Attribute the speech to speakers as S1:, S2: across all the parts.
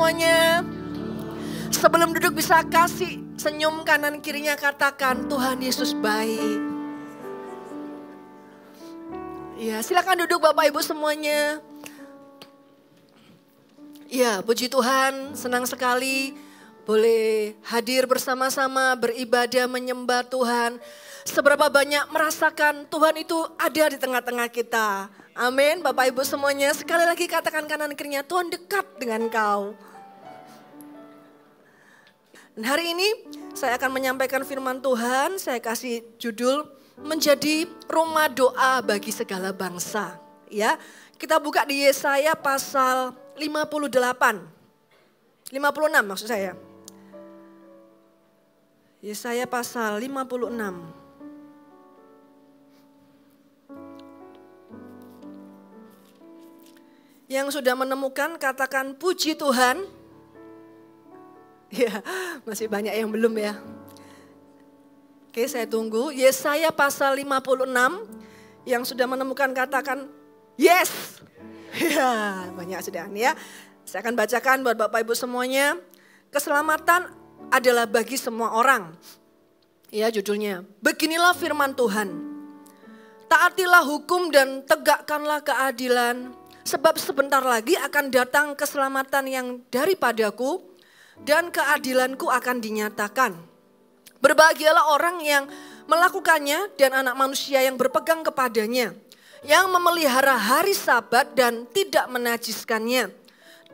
S1: semuanya? Sebelum duduk bisa kasih senyum kanan kirinya, katakan Tuhan Yesus baik. Ya, silakan duduk Bapak Ibu semuanya. Ya, puji Tuhan, senang sekali boleh hadir bersama-sama, beribadah, menyembah Tuhan. Seberapa banyak merasakan Tuhan itu ada di tengah-tengah kita. Amin, Bapak Ibu semuanya. Sekali lagi katakan kanan kirinya, Tuhan dekat dengan kau. Dan hari ini saya akan menyampaikan firman Tuhan, saya kasih judul menjadi rumah doa bagi segala bangsa. Ya, kita buka di Yesaya pasal 56 maksud saya. Yesaya pasal 56. Yang sudah menemukan katakan puji Tuhan. Ya, masih banyak yang belum ya. Oke, saya tunggu. Yesaya pasal 56 yang sudah menemukan katakan yes. Ya, banyak sudah ya. Saya akan bacakan buat Bapak Ibu semuanya. Keselamatan adalah bagi semua orang. Ya, judulnya. Beginilah firman Tuhan. Taatilah hukum dan tegakkanlah keadilan. Sebab sebentar lagi akan datang keselamatan yang daripadaku dan keadilanku akan dinyatakan. Berbahagialah orang yang melakukannya dan anak manusia yang berpegang kepadanya. Yang memelihara hari Sabat dan tidak menajiskannya.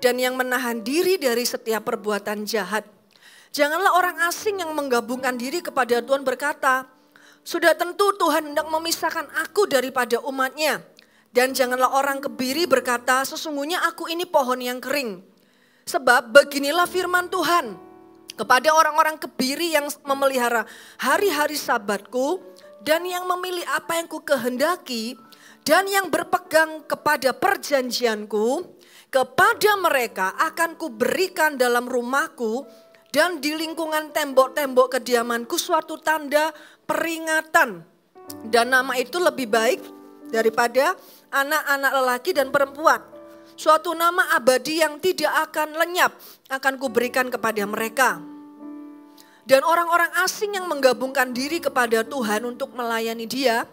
S1: Dan yang menahan diri dari setiap perbuatan jahat. Janganlah orang asing yang menggabungkan diri kepada Tuhan berkata, sudah tentu Tuhan hendak memisahkan aku daripada umatnya. Dan janganlah orang kebiri berkata, sesungguhnya aku ini pohon yang kering. Sebab beginilah firman Tuhan kepada orang-orang kebiri yang memelihara hari-hari Sabatku dan yang memilih apa yang ku kehendaki dan yang berpegang kepada perjanjianku, kepada mereka akan ku berikan dalam rumahku dan di lingkungan tembok-tembok kediamanku suatu tanda peringatan. Dan nama itu lebih baik daripada anak-anak lelaki dan perempuan. Suatu nama abadi yang tidak akan lenyap akan kuberikan kepada mereka. Dan orang-orang asing yang menggabungkan diri kepada Tuhan untuk melayani Dia,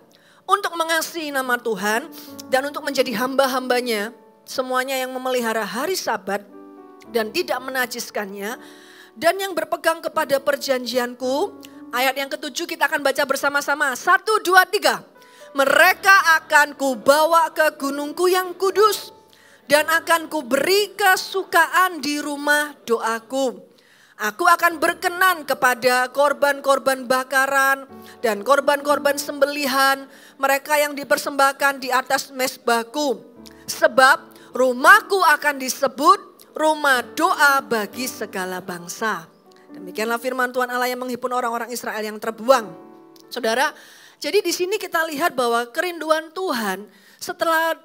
S1: untuk mengasihi nama Tuhan dan untuk menjadi hamba-hambanya, semuanya yang memelihara hari Sabat dan tidak menajiskannya, dan yang berpegang kepada perjanjianku. Ayat yang ketujuh kita akan baca bersama-sama. 1, 2, 3. Mereka akan kubawa ke gunungku yang kudus dan akan kuberi kesukaan di rumah doaku. Aku akan berkenan kepada korban-korban bakaran dan korban-korban sembelihan mereka yang dipersembahkan di atas mezbahku. Sebab rumahku akan disebut rumah doa bagi segala bangsa. Demikianlah firman Tuhan Allah yang menghibur orang-orang Israel yang terbuang. Saudara, jadi di sini kita lihat bahwa kerinduan Tuhan setelah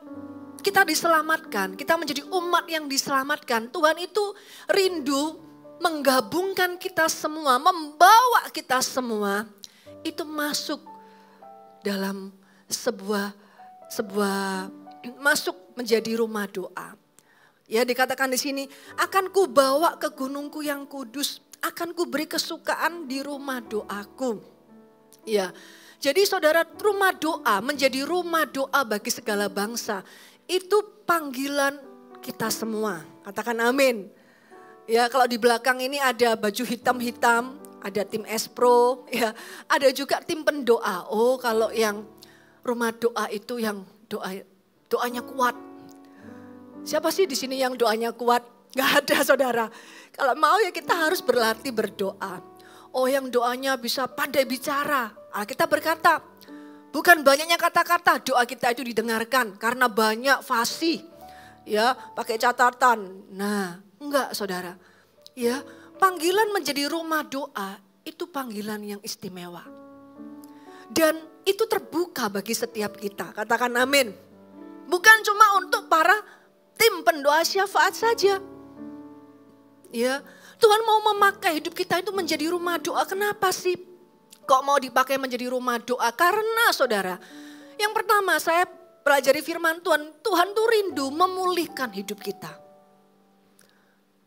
S1: kita diselamatkan, kita menjadi umat yang diselamatkan. Tuhan itu rindu menggabungkan kita semua, membawa kita semua itu masuk dalam sebuah masuk menjadi rumah doa. Ya, dikatakan di sini, akan kubawa ke gunungku yang kudus, akan kuberi kesukaan di rumah doaku. Ya. Jadi saudara, rumah doa menjadi rumah doa bagi segala bangsa. Itu panggilan kita semua. Katakan amin. Ya, kalau di belakang ini ada baju hitam-hitam, ada tim Espro, ya, ada juga tim pendoa. Oh, kalau yang rumah doa itu yang doanya kuat. Siapa sih di sini yang doanya kuat? Gak ada saudara. Kalau mau ya kita harus berlatih berdoa. Oh, yang doanya bisa pandai bicara. Alkitab berkata, bukan banyaknya kata-kata doa kita itu didengarkan karena banyak fasih. Ya, pakai catatan. Nah, enggak saudara. Ya, panggilan menjadi rumah doa itu panggilan yang istimewa. Dan itu terbuka bagi setiap kita. Katakan amin. Bukan cuma untuk para tim pendoa syafaat saja. Ya, Tuhan mau memakai hidup kita itu menjadi rumah doa. Kenapa sih? Kok mau dipakai menjadi rumah doa? Karena saudara, yang pertama saya pelajari firman Tuhan, Tuhan tuh rindu memulihkan hidup kita.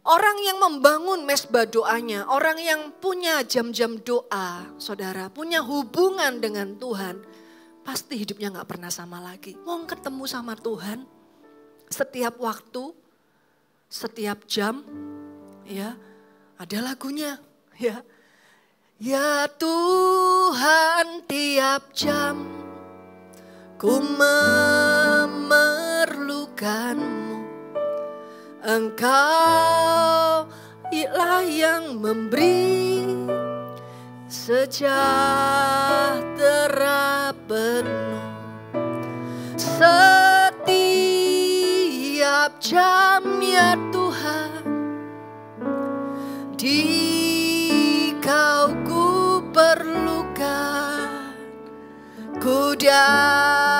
S1: Orang yang membangun mesbah doanya, orang yang punya jam-jam doa, saudara, punya hubungan dengan Tuhan, pasti hidupnya gak pernah sama lagi. Mau ketemu sama Tuhan, setiap waktu, setiap jam, ya ada lagunya, ya. Ya Tuhan, tiap jam ku memerlukanmu. Engkau ialah yang memberi sejahtera penuh. Setiap jam ya Tuhan, di Kau ku perlukan. Ku datang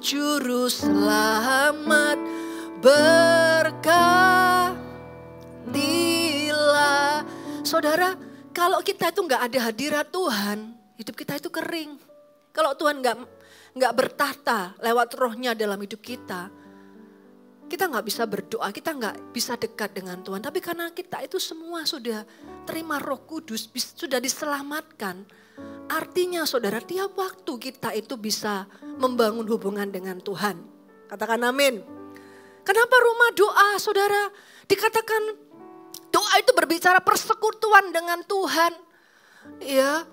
S1: juru selamat, berkatilah. Saudara, kalau kita itu nggak ada hadirat Tuhan, hidup kita itu kering. Kalau Tuhan nggak bertata lewat rohnya dalam hidup kita nggak bisa berdoa, kita nggak bisa dekat dengan Tuhan. Tapi karena kita itu semua sudah terima Roh Kudus, sudah diselamatkan. Artinya saudara, tiap waktu kita itu bisa membangun hubungan dengan Tuhan. Katakan amin. Kenapa rumah doa, saudara? Dikatakan doa itu berbicara persekutuan dengan Tuhan. Ya,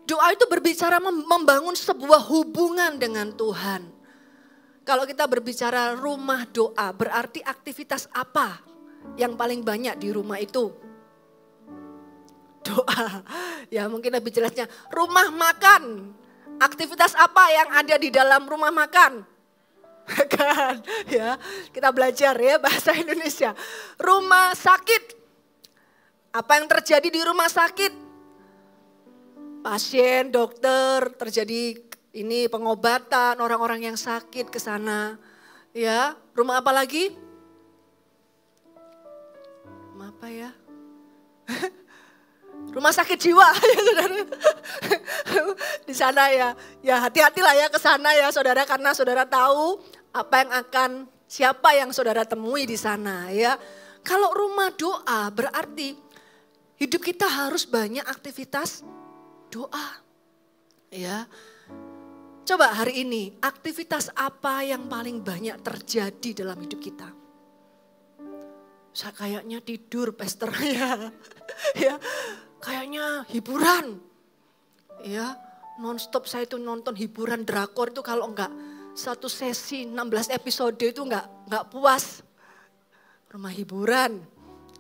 S1: doa itu berbicara membangun sebuah hubungan dengan Tuhan. Kalau kita berbicara rumah doa, berarti aktivitas apa yang paling banyak di rumah itu? Doa. Ya mungkin lebih jelasnya, rumah makan. Aktivitas apa yang ada di dalam rumah makan? Kan, ya, kita belajar ya bahasa Indonesia. Rumah sakit. Apa yang terjadi di rumah sakit? Pasien, dokter, terjadi ini pengobatan, orang-orang yang sakit ke sana. Ya, rumah apa lagi? Rumah apa ya? Rumah sakit jiwa. Di sana ya. Ya hati-hatilah ya ke sana ya saudara, karena saudara tahu apa yang siapa yang saudara temui di sana ya. Kalau rumah doa berarti hidup kita harus banyak aktivitas doa. Ya. Coba hari ini aktivitas apa yang paling banyak terjadi dalam hidup kita? Saya kayaknya tidur pastor ya. Ya, kayaknya hiburan. Ya, nonstop saya itu nonton hiburan drakor itu, kalau enggak satu sesi 16 episode itu enggak puas. Rumah hiburan.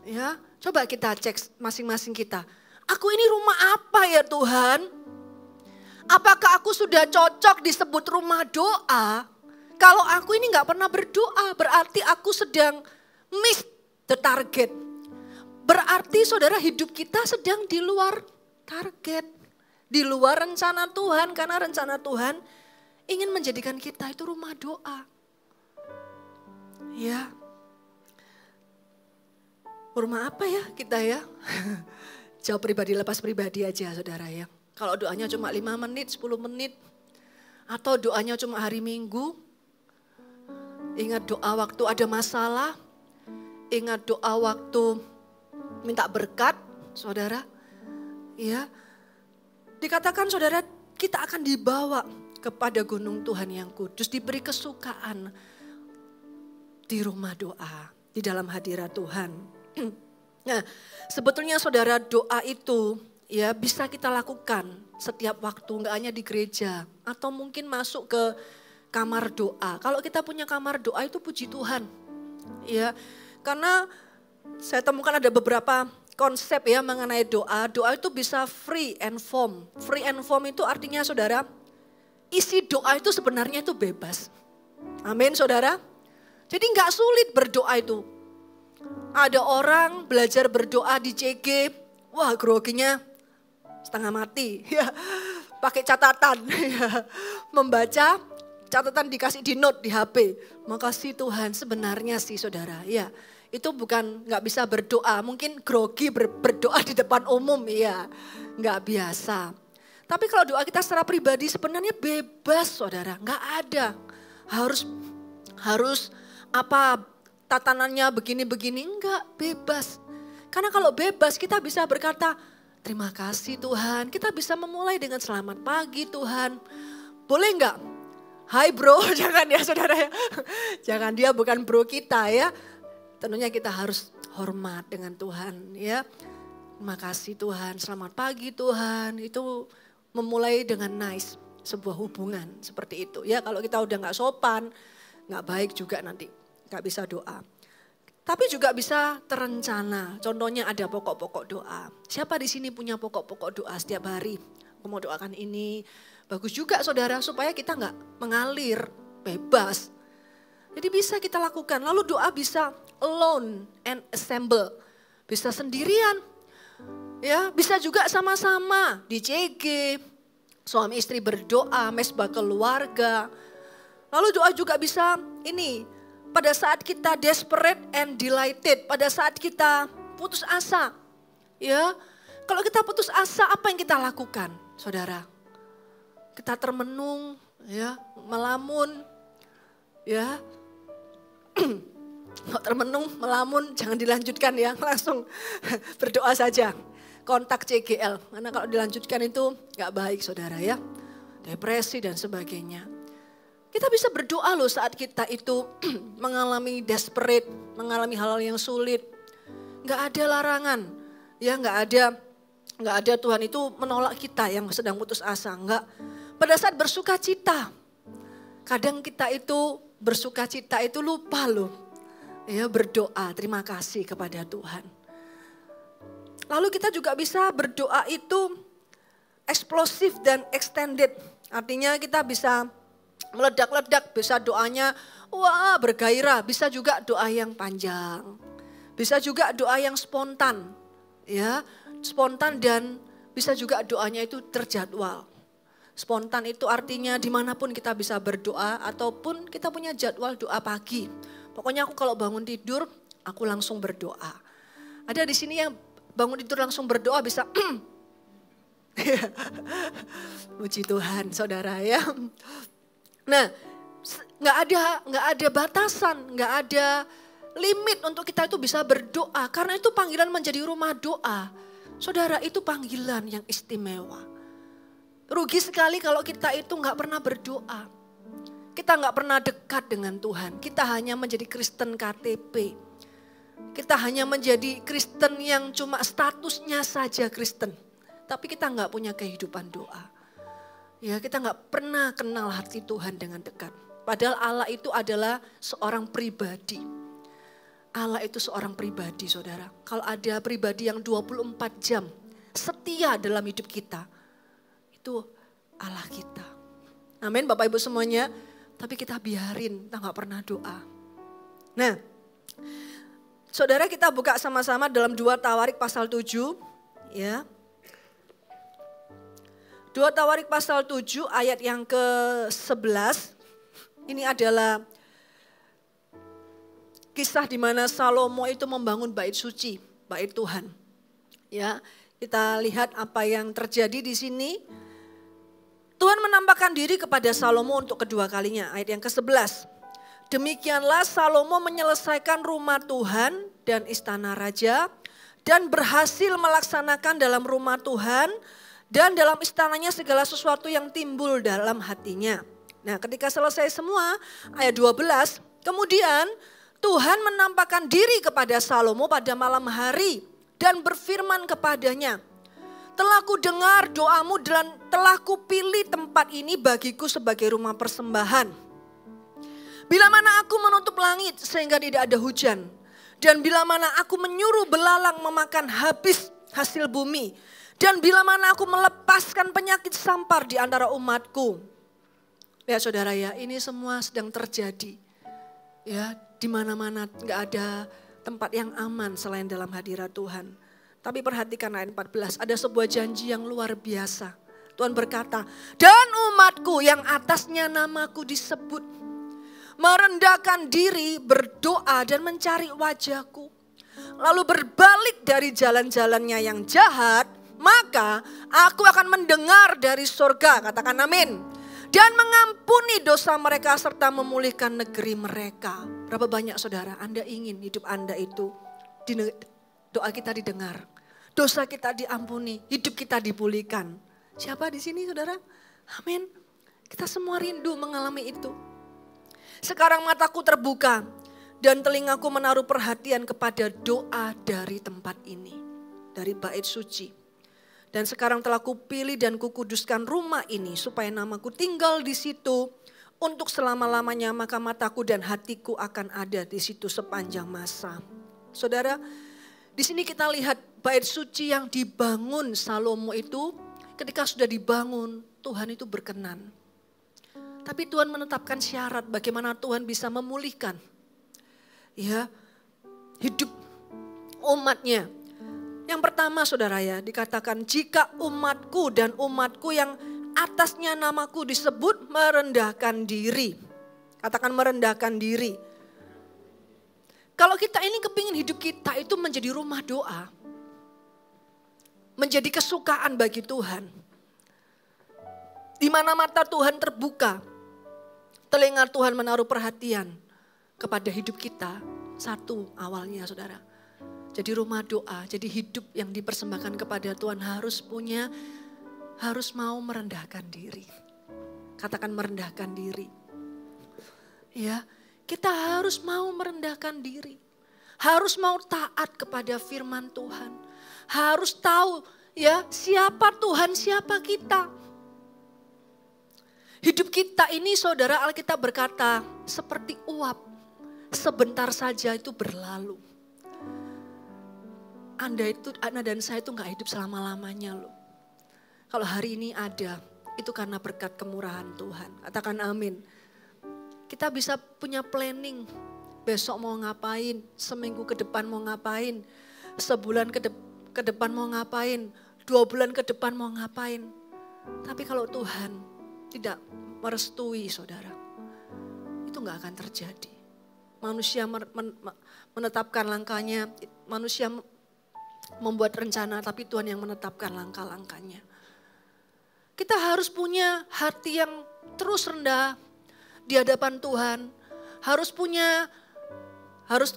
S1: Ya, coba kita cek masing-masing kita. Aku ini rumah apa ya Tuhan? Apakah aku sudah cocok disebut rumah doa? Kalau aku ini enggak pernah berdoa, berarti aku sedang miss the target. Berarti saudara, hidup kita sedang di luar target. Di luar rencana Tuhan, karena rencana Tuhan ingin menjadikan kita itu rumah doa. Ya. Rumah apa ya kita ya? Jawab pribadi, lepas pribadi aja saudara ya. Kalau doanya cuma 5 menit, 10 menit. Atau doanya cuma hari Minggu. Ingat doa waktu ada masalah. Ingat doa waktu minta berkat, saudara. Ya. Dikatakan saudara, kita akan dibawa kepada gunung Tuhan yang kudus. Diberi kesukaan di rumah doa, di dalam hadirat Tuhan. Nah, sebetulnya saudara, doa itu ya bisa kita lakukan setiap waktu, enggak hanya di gereja atau mungkin masuk ke kamar doa. Kalau kita punya kamar doa itu puji Tuhan. Ya, karena saya temukan ada beberapa konsep ya mengenai doa. Doa itu bisa free and form. Free and form itu artinya saudara, isi doa itu sebenarnya itu bebas. Amin saudara. Jadi enggak sulit berdoa itu. Ada orang belajar berdoa di CG, wah groginya setengah mati, ya, pakai catatan, ya, membaca catatan dikasih di note di HP. Makasih Tuhan, sebenarnya sih saudara, ya itu bukan nggak bisa berdoa, mungkin grogi berdoa di depan umum, ya nggak biasa. Tapi kalau doa kita secara pribadi sebenarnya bebas saudara, nggak ada harus apa tatanannya begini-begini. Enggak, bebas. Karena kalau bebas kita bisa berkata, terima kasih Tuhan. Kita bisa memulai dengan selamat pagi Tuhan. Boleh enggak? Hai bro, jangan ya saudara ya. Jangan, dia bukan bro kita ya. Tentunya kita harus hormat dengan Tuhan ya. Terima kasih Tuhan, selamat pagi Tuhan. Itu memulai dengan nice sebuah hubungan seperti itu ya. Kalau kita udah gak sopan, gak baik juga nanti, gak bisa doa. Tapi juga bisa terencana, contohnya ada pokok-pokok doa. Siapa di sini punya pokok-pokok doa setiap hari? Aku mau doakan ini, bagus juga saudara supaya kita gak mengalir, bebas. Jadi bisa kita lakukan, lalu doa bisa alone and assemble, bisa sendirian. Ya, bisa juga sama-sama di CG, suami istri berdoa, mesbah keluarga. Lalu doa juga bisa ini, pada saat kita desperate and delighted, pada saat kita putus asa. Ya, kalau kita putus asa apa yang kita lakukan, saudara? Kita termenung, ya, melamun, ya. Kalau termenung, melamun, jangan dilanjutkan ya, langsung berdoa saja. Kontak CGL, karena kalau dilanjutkan itu gak baik saudara ya. Depresi dan sebagainya. Kita bisa berdoa loh saat kita itu mengalami desperate, mengalami hal-hal yang sulit. Gak ada larangan, ya gak ada Tuhan itu menolak kita yang sedang putus asa, enggak. Pada saat bersuka cita, kadang kita itu bersuka cita itu lupa loh. Ya berdoa, terima kasih kepada Tuhan. Lalu kita juga bisa berdoa itu eksplosif dan extended. Artinya kita bisa meledak-ledak, bisa doanya wah bergairah. Bisa juga doa yang panjang. Bisa juga doa yang spontan. Ya, spontan dan bisa juga doanya itu terjadwal. Spontan itu artinya dimanapun kita bisa berdoa ataupun kita punya jadwal doa pagi. Pokoknya aku kalau bangun tidur aku langsung berdoa. Ada di sini yang bangun tidur langsung berdoa bisa. Puji Tuhan saudara ya. Nah gak ada batasan, gak ada limit untuk kita itu bisa berdoa. Karena itu panggilan menjadi rumah doa. Saudara itu panggilan yang istimewa. Rugi sekali kalau kita itu gak pernah berdoa. Kita gak pernah dekat dengan Tuhan. Kita hanya menjadi Kristen KTP. Kita hanya menjadi Kristen yang cuma statusnya saja Kristen. Tapi kita gak punya kehidupan doa. Ya, kita gak pernah kenal hati Tuhan dengan dekat. Padahal Allah itu adalah seorang pribadi. Allah itu seorang pribadi saudara. Kalau ada pribadi yang 24 jam setia dalam hidup kita. Itu Allah kita. Amin Bapak Ibu semuanya. Tapi kita biarin, kita gak pernah doa. Nah, saudara kita buka sama-sama dalam 2 Tawarik pasal 7. Ya. 2 Tawarik pasal 7 ayat yang ke-11. Ini adalah kisah di mana Salomo itu membangun bait suci, bait Tuhan. Ya, kita lihat apa yang terjadi di sini. Tuhan menampakkan diri kepada Salomo untuk kedua kalinya, ayat yang ke-11. Demikianlah Salomo menyelesaikan rumah Tuhan dan istana raja dan berhasil melaksanakan dalam rumah Tuhan dan dalam istananya segala sesuatu yang timbul dalam hatinya. Nah, ketika selesai semua, ayat 12, kemudian Tuhan menampakkan diri kepada Salomo pada malam hari dan berfirman kepadanya, telah ku dengar doamu dan telah ku pilih tempat ini bagiku sebagai rumah persembahan. Bila mana aku menutup langit sehingga tidak ada hujan. Dan bila mana aku menyuruh belalang memakan habis hasil bumi. Dan bila mana aku melepaskan penyakit sampar di antara umatku. Ya saudara ya, ini semua sedang terjadi. Ya, di mana-mana gak ada tempat yang aman selain dalam hadirat Tuhan. Tapi perhatikan ayat 14, ada sebuah janji yang luar biasa. Tuhan berkata, dan umatku yang atasnya namaku disebut, merendahkan diri, berdoa dan mencari wajahku. Lalu berbalik dari jalan-jalannya yang jahat, maka aku akan mendengar dari surga, katakan amin. Dan mengampuni dosa mereka serta memulihkan negeri mereka. Berapa banyak saudara Anda ingin hidup Anda itu, doa kita didengar. Dosa kita diampuni, hidup kita dipulihkan. Siapa di sini saudara? Amin. Kita semua rindu mengalami itu. Sekarang mataku terbuka dan telingaku menaruh perhatian kepada doa dari tempat ini. Dari bait suci. Dan sekarang telah kupilih dan kukuduskan rumah ini supaya namaku tinggal di situ untuk selama-lamanya, maka mataku dan hatiku akan ada di situ sepanjang masa. Saudara, di sini kita lihat bait suci yang dibangun Salomo itu, ketika sudah dibangun, Tuhan itu berkenan. Tapi Tuhan menetapkan syarat bagaimana Tuhan bisa memulihkan ya hidup umatnya. Yang pertama saudara ya, dikatakan jika umatku dan umatku yang atasnya namaku disebut merendahkan diri. Katakan merendahkan diri. Kalau kita ini kepingin hidup kita itu menjadi rumah doa. Menjadi kesukaan bagi Tuhan. Di mana mata Tuhan terbuka. Telinga Tuhan menaruh perhatian kepada hidup kita. Satu awalnya saudara. Jadi rumah doa, jadi hidup yang dipersembahkan kepada Tuhan harus mau merendahkan diri. Katakan merendahkan diri. Ya, kita harus mau merendahkan diri. Harus mau taat kepada firman Tuhan. Harus tahu ya siapa Tuhan, siapa kita. Hidup kita ini saudara, Alkitab berkata seperti uap. Sebentar saja itu berlalu. Anda dan saya itu gak hidup selama-lamanya loh. Kalau hari ini ada, itu karena berkat kemurahan Tuhan. Katakan amin. Kita bisa punya planning, besok mau ngapain, seminggu ke depan mau ngapain, sebulan ke depan mau ngapain, 2 bulan ke depan mau ngapain. Tapi kalau Tuhan tidak merestui saudara, itu gak akan terjadi. Manusia menetapkan langkahnya, manusia membuat rencana, tapi Tuhan yang menetapkan langkah-langkahnya. Kita harus punya hati yang terus rendah di hadapan Tuhan.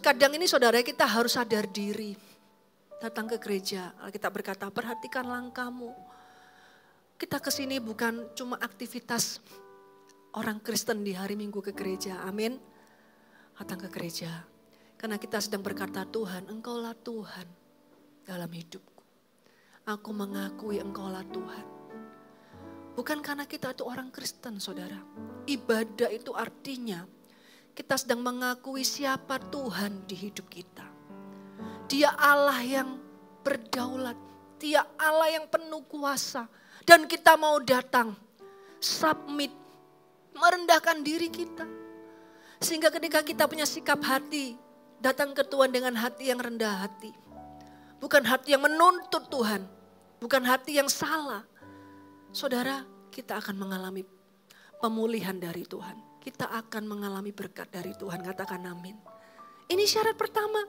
S1: Kadang ini saudara kita harus sadar diri. Datang ke gereja, kita berkata perhatikan langkahmu. Kita kesini bukan cuma aktivitas orang Kristen di hari Minggu ke gereja, amin. Datang ke gereja, karena kita sedang berkata Tuhan, Engkaulah Tuhan dalam hidupku. Aku mengakui Engkaulah Tuhan. Bukan karena kita itu orang Kristen saudara. Ibadah itu artinya kita sedang mengakui siapa Tuhan di hidup kita. Dia Allah yang berdaulat. Dia Allah yang penuh kuasa. Dan kita mau datang, submit, merendahkan diri kita. Sehingga ketika kita punya sikap hati, datang ke Tuhan dengan hati yang rendah hati. Bukan hati yang menuntut Tuhan. Bukan hati yang salah. Saudara, kita akan mengalami pemulihan dari Tuhan. Kita akan mengalami berkat dari Tuhan. Katakan amin. Ini syarat pertama.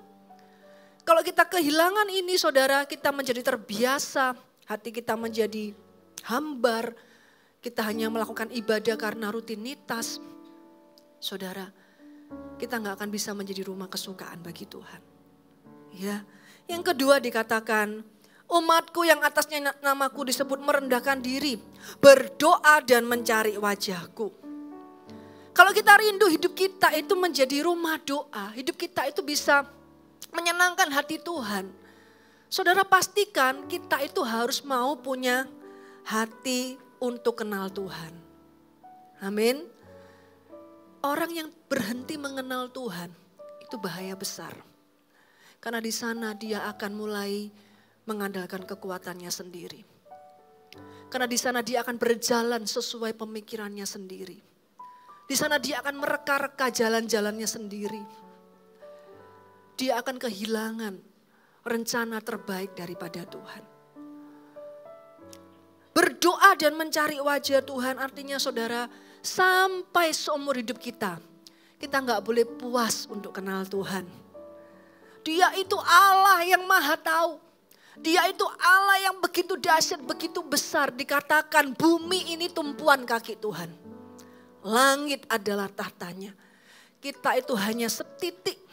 S1: Kalau kita kehilangan ini saudara, kita menjadi terbiasa. Hati kita menjadi hambar. Kita hanya melakukan ibadah karena rutinitas. Saudara, kita gak akan bisa menjadi rumah kesukaan bagi Tuhan. Ya. Yang kedua dikatakan, umatku yang atasnya namaku disebut merendahkan diri, berdoa dan mencari wajahku. Kalau kita rindu hidup kita itu menjadi rumah doa, hidup kita itu bisa menyenangkan hati Tuhan. Saudara pastikan kita itu harus mau punya hati untuk kenal Tuhan. Amin. Orang yang berhenti mengenal Tuhan itu bahaya besar. Karena di sana dia akan mulai mengandalkan kekuatannya sendiri. Karena di sana dia akan berjalan sesuai pemikirannya sendiri. Di sana dia akan mereka-reka jalan-jalannya sendiri. Dia akan kehilangan rencana terbaik daripada Tuhan. Berdoa dan mencari wajah Tuhan artinya saudara, sampai seumur hidup kita gak boleh puas untuk kenal Tuhan. Dia itu Allah yang maha tahu. Dia itu Allah yang begitu dahsyat, begitu besar. Dikatakan bumi ini tumpuan kaki Tuhan. Langit adalah tahtanya. kita itu hanya setitik,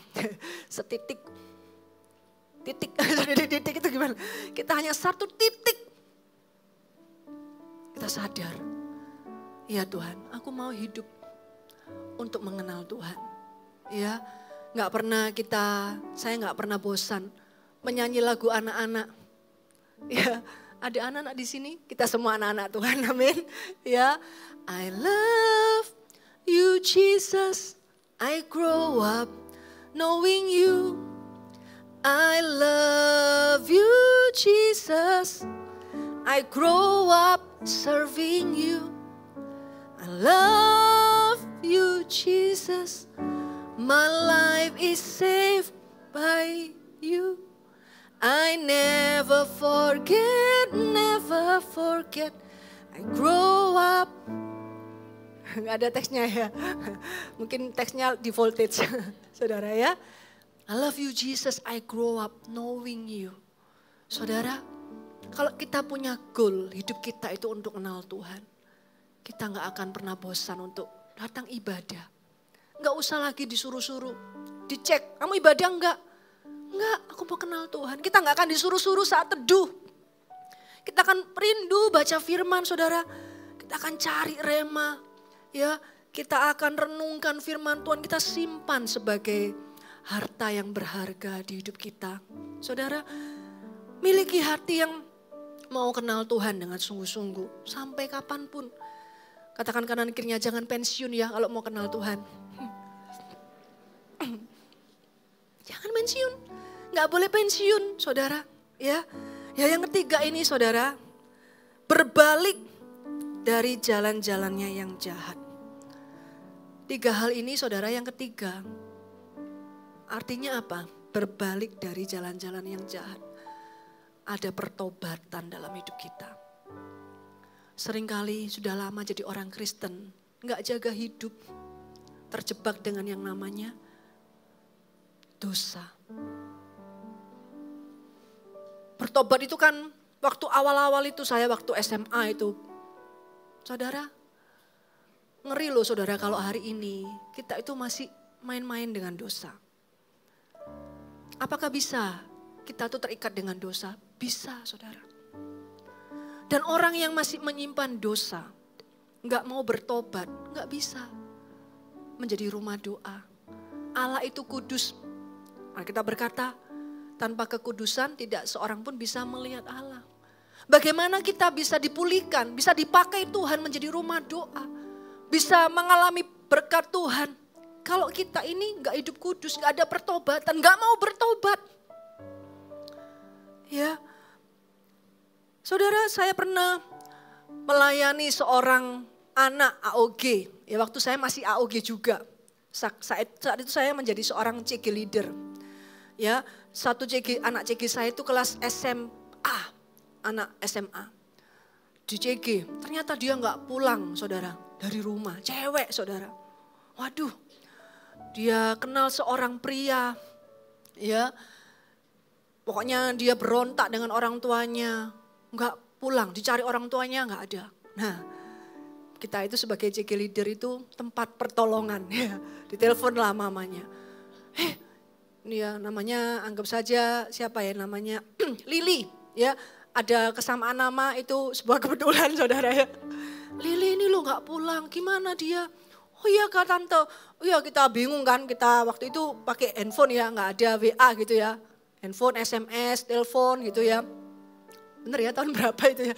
S1: setitik, titik itu gimana? Kita hanya satu titik. Kita sadar, ya Tuhan, aku mau hidup untuk mengenal Tuhan. Ya, saya nggak pernah bosan menyanyi lagu anak-anak. Ya, ada anak-anak di sini, kita semua anak-anak Tuhan, amin. Ya, I love you Jesus, I grow up knowing you. I love you Jesus, I grow up serving you. I love you Jesus, my life is saved by you. I never forget, I grow up. Gak ada teksnya ya, mungkin teksnya di voltage, saudara ya. I love you Jesus, I grow up knowing you. Saudara, kalau kita punya goal, hidup kita itu untuk kenal Tuhan. Kita gak akan pernah bosan untuk datang ibadah. Gak usah lagi disuruh-suruh, dicek, kamu ibadah enggak? Enggak, aku mau kenal Tuhan. Kita gak akan disuruh-suruh saat teduh. Kita akan rindu baca firman, saudara. Kita akan cari rema. Ya, kita akan renungkan firman Tuhan. Kita simpan sebagai harta yang berharga di hidup kita. Saudara, miliki hati yang mau kenal Tuhan dengan sungguh-sungguh. Sampai kapanpun. Katakan kanan kirinya, jangan pensiun ya kalau mau kenal Tuhan. Jangan pensiun. Gak boleh pensiun, saudara. Ya, yang ketiga ini, saudara, berbalik dari jalan-jalannya yang jahat. 3 hal ini, saudara, yang ketiga. Artinya apa? Berbalik dari jalan-jalan yang jahat. Ada pertobatan dalam hidup kita. Seringkali sudah lama jadi orang Kristen, gak jaga hidup, terjebak dengan yang namanya dosa. Bertobat itu kan waktu awal-awal itu saya waktu SMA itu. Saudara, ngeri loh saudara kalau hari ini kita itu masih main-main dengan dosa. Apakah bisa kita tuh terikat dengan dosa? Bisa saudara. Dan orang yang masih menyimpan dosa, gak mau bertobat, gak bisa menjadi rumah doa. Allah itu kudus. Kita berkata, tanpa kekudusan tidak seorang pun bisa melihat Allah. Bagaimana kita bisa dipulihkan, bisa dipakai Tuhan menjadi rumah doa. Bisa mengalami berkat Tuhan. Kalau kita ini gak hidup kudus, gak ada pertobatan, gak mau bertobat. Ya, saudara, saya pernah melayani seorang anak AOG. Ya, waktu saya masih AOG juga. Saat itu saya menjadi seorang CG leader. Ya, anak CG saya itu kelas SMA, anak SMA. Di CG, ternyata dia nggak pulang, saudara, dari rumah. Cewek, saudara. Waduh, dia kenal seorang pria, ya. Pokoknya dia berontak dengan orang tuanya, nggak pulang, dicari orang tuanya nggak ada. Nah, kita itu sebagai CG leader itu tempat pertolongan, ya. Ditelepon lah mamanya. Dia namanya anggap saja siapa ya namanya Lili, ya. Ada kesamaan nama itu sebuah kebetulan saudara ya. Lili ini lo nggak pulang, gimana dia? Oh iya Kak Tante, oh iya kita bingung kan, kita waktu itu pakai handphone ya, nggak ada WA gitu ya. Handphone, SMS, telepon gitu ya. Bener ya tahun berapa itu ya.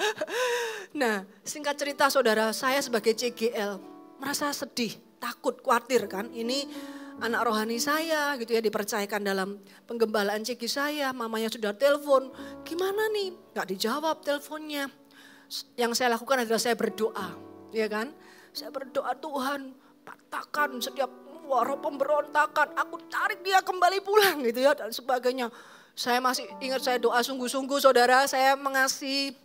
S1: Nah singkat cerita saudara, saya sebagai CGL merasa sedih, takut, khawatir kan. Ini anak rohani saya gitu ya, dipercayakan dalam penggembalaan CG saya. Mamanya sudah telepon, gimana nih? Gak dijawab teleponnya. Yang saya lakukan adalah saya berdoa, ya kan. Saya berdoa, Tuhan patahkan setiap roh pemberontakan, aku tarik dia kembali pulang gitu ya dan sebagainya. Saya masih ingat saya doa sungguh-sungguh saudara, saya mengasihi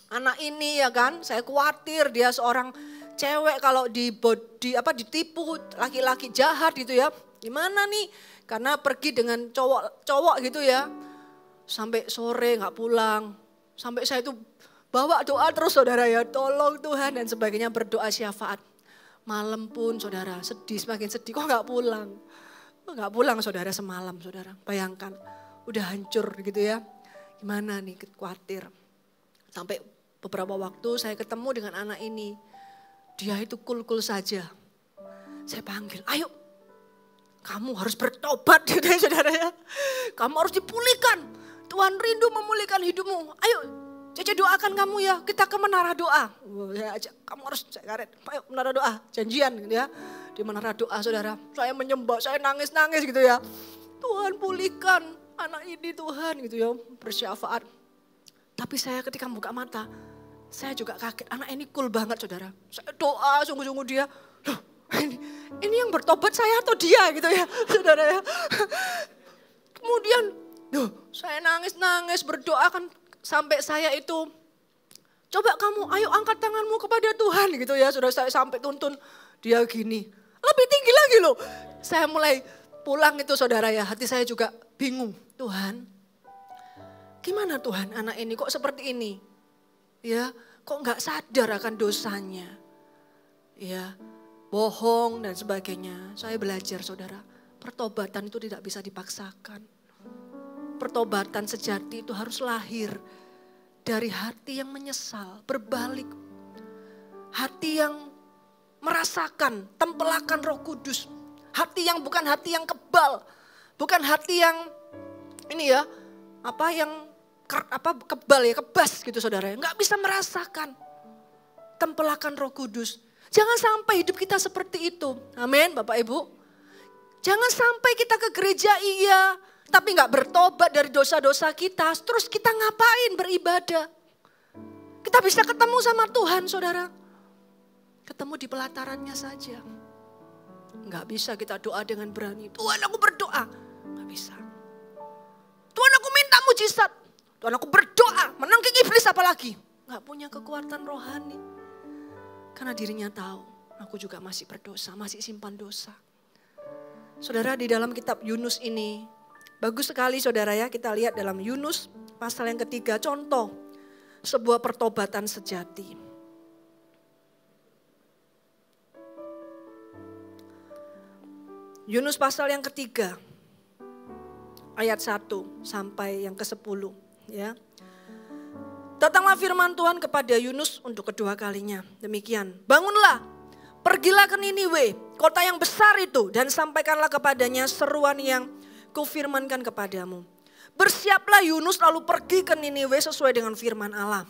S1: anak ini ya kan. Saya khawatir dia seorang cewek kalau ditipu laki-laki jahat gitu ya. Gimana nih? Karena pergi dengan cowok gitu ya. Sampai sore nggak pulang. Sampai saya itu bawa doa terus saudara ya. Tolong Tuhan dan sebagainya, berdoa syafaat. Malam pun saudara sedih, semakin sedih. Kok nggak pulang? Kok nggak pulang saudara semalam saudara. Bayangkan udah hancur gitu ya. Gimana nih, khawatir. Sampai beberapa waktu saya ketemu dengan anak ini. Dia itu cool-cool saja. Saya panggil, ayo kamu harus bertobat gitu ya saudara ya. Kamu harus dipulihkan. Tuhan rindu memulihkan hidupmu. Ayo Cece doakan kamu ya, kita ke menara doa. Saya ajak, kamu harus saya karet, ayo menara doa, janjian gitu ya. Di menara doa saudara, saya menyembah, saya nangis-nangis gitu ya. Tuhan pulihkan anak ini Tuhan gitu ya, bersyafaat. Tapi saya ketika buka mata, saya juga kaget, anak ini cool banget saudara. Saya doa sungguh-sungguh dia, loh ini yang bertobat saya atau dia gitu ya saudara ya. Kemudian, saya nangis-nangis berdoa kan. Sampai saya itu, coba kamu ayo angkat tanganmu kepada Tuhan gitu ya. Sudah saya sampai tuntun dia gini. Lebih tinggi lagi loh. Saya mulai pulang itu saudara ya, hati saya juga bingung. Tuhan, gimana Tuhan anak ini kok seperti ini? Ya, kok nggak sadar akan dosanya? Ya, bohong dan sebagainya. Saya belajar saudara, pertobatan itu tidak bisa dipaksakan. Pertobatan sejati itu harus lahir dari hati yang menyesal, berbalik. Hati yang merasakan tempelakan Roh Kudus. Hati yang bukan hati yang kebal, bukan hati yang ini ya, kebal ya, kebas gitu saudara. Enggak bisa merasakan tempelakan Roh Kudus. Jangan sampai hidup kita seperti itu. Amin, Bapak Ibu. Jangan sampai kita ke gereja iya, tapi nggak bertobat dari dosa-dosa kita, terus kita ngapain beribadah? Kita bisa ketemu sama Tuhan saudara. Ketemu di pelatarannya saja. Nggak bisa kita doa dengan berani. Tuhan aku berdoa. Nggak bisa. Tuhan aku minta mujizat. Tuhan aku berdoa, menangkis iblis apalagi. Nggak punya kekuatan rohani. Karena dirinya tahu, aku juga masih berdosa, masih simpan dosa. Saudara di dalam kitab Yunus ini, bagus sekali saudara ya, kita lihat dalam Yunus pasal yang ketiga, contoh sebuah pertobatan sejati. Yunus pasal yang ketiga, ayat 1 sampai yang ke-10 ya. Datanglah firman Tuhan kepada Yunus untuk kedua kalinya, demikian. Bangunlah, pergilah ke Niniwe, kota yang besar itu, dan sampaikanlah kepadanya seruan yang kufirmankan kepadamu. Bersiaplah Yunus lalu pergi ke Niniwe sesuai dengan firman Allah.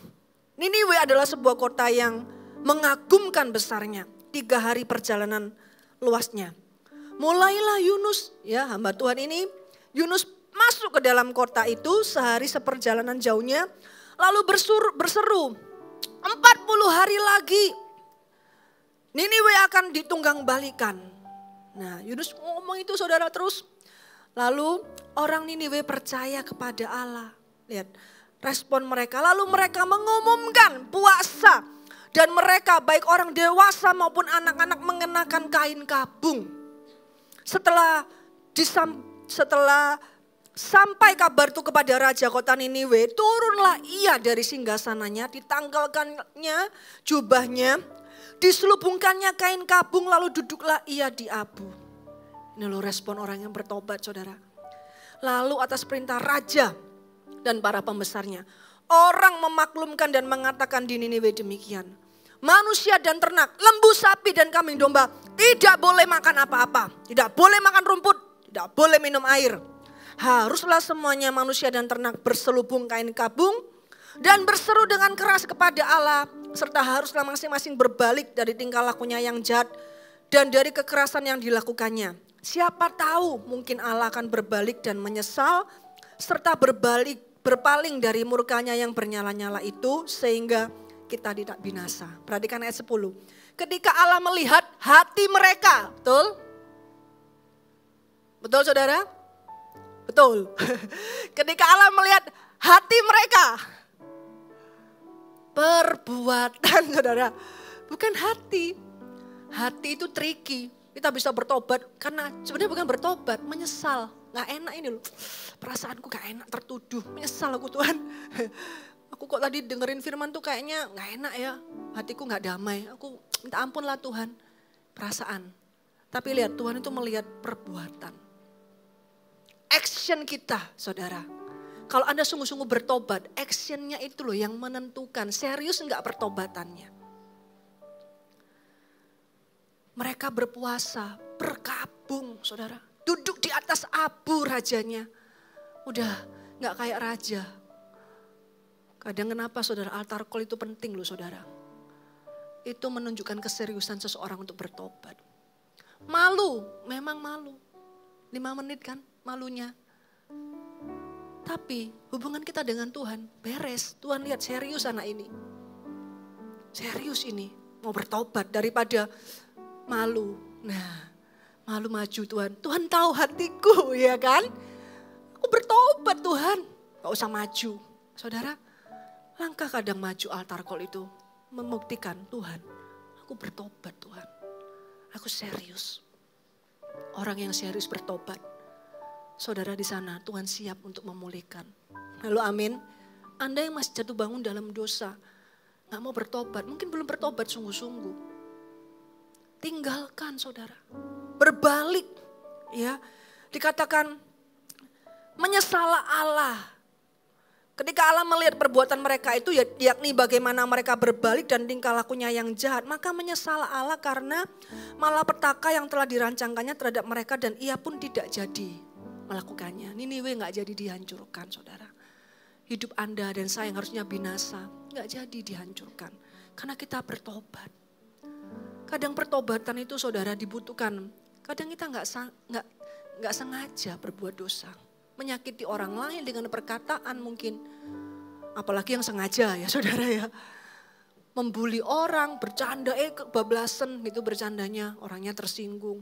S1: Niniwe adalah sebuah kota yang mengagumkan besarnya. 3 hari perjalanan luasnya. Mulailah Yunus, ya hamba Tuhan ini, Yunus masuk ke dalam kota itu sehari seperjalanan jauhnya. Lalu berseru, 40 hari lagi Niniwe akan ditunggang balikan. Nah Yunus ngomong itu saudara terus. Lalu orang Niniwe percaya kepada Allah. Lihat respon mereka. Lalu mereka mengumumkan puasa. Dan mereka baik orang dewasa maupun anak-anak mengenakan kain kabung. Setelah sampai kabar itu kepada raja kota Niniwe, turunlah ia dari singgasananya, ditanggalkannya jubahnya, diselubungkannya kain kabung, lalu duduklah ia di abu. Ini loh respon orang yang bertobat saudara. Lalu atas perintah raja dan para pembesarnya, orang memaklumkan dan mengatakan di Niniwe demikian. Manusia dan ternak, lembu, sapi dan kambing domba tidak boleh makan apa-apa. Tidak boleh makan rumput, tidak boleh minum air. Haruslah semuanya manusia dan ternak berselubung kain kabung dan berseru dengan keras kepada Allah. Serta haruslah masing-masing berbalik dari tingkah lakunya yang jahat dan dari kekerasan yang dilakukannya. Siapa tahu mungkin Allah akan berbalik dan menyesal serta berpaling dari murkanya yang bernyala-nyala itu sehingga kita tidak binasa. Perhatikan ayat 10. Ketika Allah melihat hati mereka, betul? Betul saudara? Betul. Ketika Allah melihat hati mereka, perbuatan saudara, bukan hati. Hati itu tricky. Kita bisa bertobat karena sebenarnya bukan bertobat, menyesal. Gak enak ini loh, perasaanku gak enak, tertuduh, menyesal aku Tuhan. Aku kok tadi dengerin firman tuh kayaknya gak enak ya, hatiku gak damai. Aku minta ampun lah Tuhan. perasaan. Tapi lihat, Tuhan itu melihat perbuatan. Action kita, saudara. Kalau Anda sungguh-sungguh bertobat, actionnya itu loh yang menentukan. Serius enggak pertobatannya. Mereka berpuasa, berkabung, saudara. Duduk di atas abu rajanya. Udah enggak kayak raja. Kadang kenapa saudara, altar call itu penting loh saudara. Itu menunjukkan keseriusan seseorang untuk bertobat. Malu, memang malu. 5 menit kan malunya. Tapi hubungan kita dengan Tuhan beres. Tuhan lihat serius anak ini. Serius ini mau bertobat daripada malu. Nah, malu maju Tuhan. Tuhan tahu hatiku ya kan. Aku bertobat Tuhan. Gak usah maju. Saudara, langkah kadang maju altar call itu membuktikan Tuhan. Aku bertobat Tuhan. Aku serius. Orang yang serius bertobat. Saudara di sana Tuhan siap untuk memulihkan. Halo amin. Anda yang masih jatuh bangun dalam dosa. Gak mau bertobat. Mungkin belum bertobat sungguh-sungguh. Tinggalkan saudara. Berbalik. Ya, dikatakan menyesal Allah. Ketika Allah melihat perbuatan mereka itu yakni bagaimana mereka berbalik dan tingkah lakunya yang jahat. Maka menyesal Allah karena malapetaka yang telah dirancangkannya terhadap mereka dan ia pun tidak jadi melakukannya. Niniwe gak jadi dihancurkan saudara. Hidup Anda dan saya yang harusnya binasa gak jadi dihancurkan. Karena kita bertobat. Kadang pertobatan itu saudara dibutuhkan. Kadang kita gak sengaja berbuat dosa. Menyakiti orang lain dengan perkataan mungkin. Apalagi yang sengaja ya saudara ya. Membuli orang, bercanda, kebablasan gitu bercandanya. Orangnya tersinggung.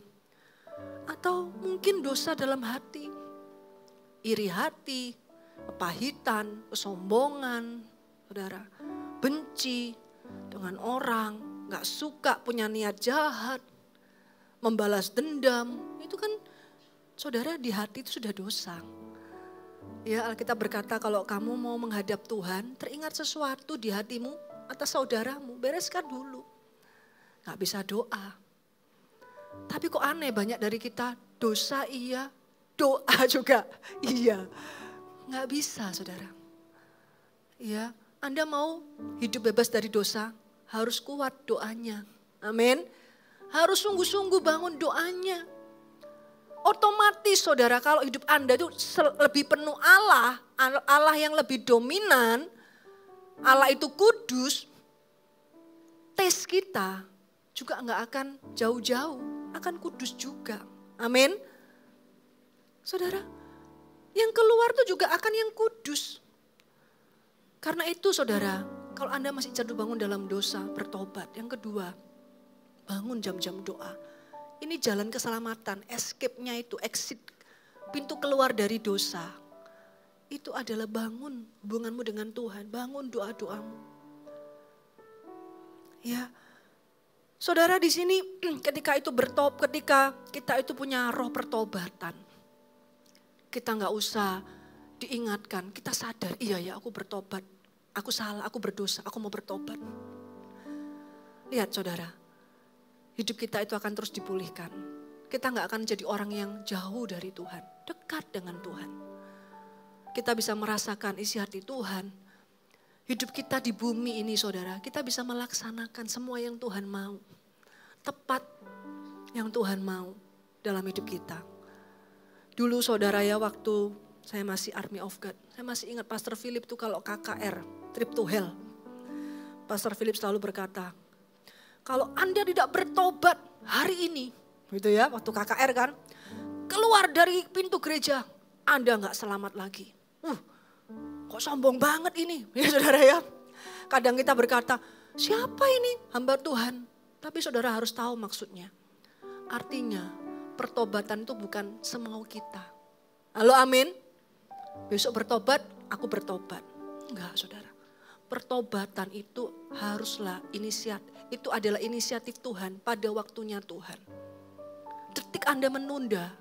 S1: Atau mungkin dosa dalam hati. Iri hati, kepahitan, kesombongan. Saudara, benci dengan orang. Gak suka, punya niat jahat. Membalas dendam. Itu kan saudara di hati itu sudah dosa. Ya, Alkitab berkata kalau kamu mau menghadap Tuhan, teringat sesuatu di hatimu atas saudaramu, bereskan dulu. Gak bisa doa. Tapi kok aneh banyak dari kita dosa iya, doa juga iya. Gak bisa saudara. Ya, Anda mau hidup bebas dari dosa, harus kuat doanya. Amin. Harus sungguh-sungguh bangun doanya. Otomatis saudara kalau hidup Anda itu lebih penuh Allah, Allah yang lebih dominan, Allah itu kudus, tes kita juga enggak akan jauh-jauh, akan kudus juga. Amin. Saudara, yang keluar itu juga akan yang kudus. Karena itu saudara, kalau Anda masih jatuh bangun dalam dosa, bertobat. Yang kedua, bangun jam-jam doa. Ini jalan keselamatan, escape-nya itu, exit, pintu keluar dari dosa. Itu adalah bangun hubunganmu dengan Tuhan, bangun doa-doamu. Ya, saudara di sini ketika kita itu punya roh pertobatan. Kita gak usah diingatkan, kita sadar, iya ya aku bertobat, aku salah, aku berdosa, aku mau bertobat. Lihat saudara. Hidup kita itu akan terus dipulihkan. Kita gak akan jadi orang yang jauh dari Tuhan. Dekat dengan Tuhan. Kita bisa merasakan isi hati Tuhan. Hidup kita di bumi ini saudara. Kita bisa melaksanakan semua yang Tuhan mau. Tepat yang Tuhan mau dalam hidup kita. Dulu saudara ya waktu saya masih Army of God. Saya masih ingat Pastor Philip tuh kalau KKR, Trip to Hell. Pastor Philip selalu berkata, kalau Anda tidak bertobat hari ini, gitu ya, waktu KKR kan, keluar dari pintu gereja, Anda gak selamat lagi. Kok sombong banget ini, ya saudara ya. Kadang kita berkata, siapa ini hamba Tuhan? Tapi saudara harus tahu maksudnya. Artinya pertobatan itu bukan semau kita. Halo amin? Besok bertobat, aku bertobat. Enggak saudara. Pertobatan itu haruslah itu adalah inisiatif Tuhan pada waktunya Tuhan. Detik Anda menunda,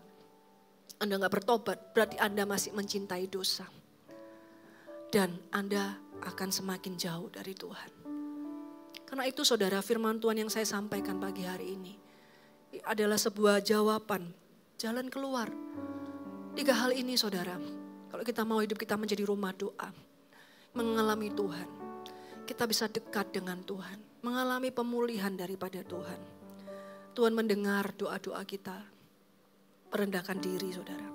S1: Anda gak bertobat, berarti Anda masih mencintai dosa. Dan Anda akan semakin jauh dari Tuhan. Karena itu saudara, firman Tuhan yang saya sampaikan pagi hari ini. adalah sebuah jawaban, jalan keluar. 3 hal ini saudara, kalau kita mau hidup kita menjadi rumah doa, mengalami Tuhan, kita bisa dekat dengan Tuhan, mengalami pemulihan daripada Tuhan. Tuhan mendengar doa-doa kita, merendahkan diri saudara,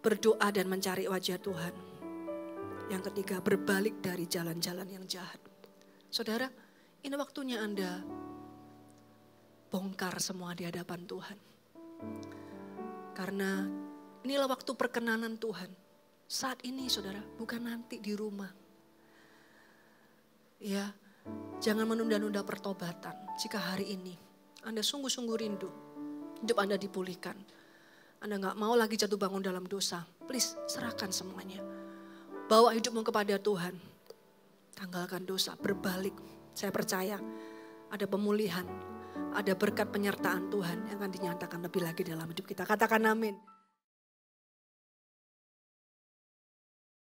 S1: berdoa dan mencari wajah Tuhan. Yang ketiga, berbalik dari jalan-jalan yang jahat. Saudara, ini waktunya Anda bongkar semua di hadapan Tuhan. Karena inilah waktu perkenanan Tuhan. Saat ini saudara, bukan nanti di rumah. Ya, jangan menunda-nunda pertobatan. Jika hari ini Anda sungguh-sungguh rindu, hidup Anda dipulihkan. Anda gak mau lagi jatuh bangun dalam dosa. Please, serahkan semuanya. Bawa hidupmu kepada Tuhan. Tanggalkan dosa, berbalik. Saya percaya ada pemulihan, ada berkat penyertaan Tuhan yang akan dinyatakan lebih lagi dalam hidup kita. Katakan amin.